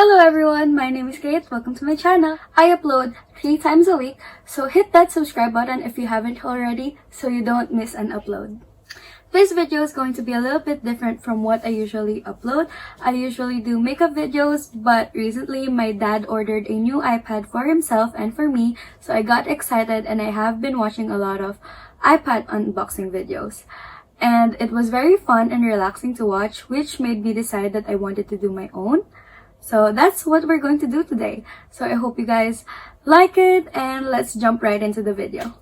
Hello everyone, my name is Kate. Welcome to my channel. I upload 3 times a week, so hit that subscribe button if you haven't already so you don't miss an upload. This video is going to be a little bit different from what I usually upload. I usually do makeup videos, but recently my dad ordered a new iPad for himself and for me, so I got excited and I have been watching a lot of iPad unboxing videos. And it was very fun and relaxing to watch, which made me decide that I wanted to do my own. So that's what we're going to do today. So I hope you guys like it, and let's jump right into the video.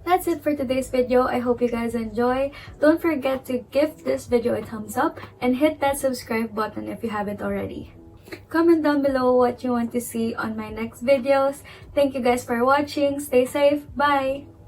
That's it for today's video. I hope you guys enjoy. Don't forget to give this video a thumbs up and hit that subscribe button if you haven't already. Comment down below what you want to see on my next videos. Thank you guys for watching. Stay safe. Bye!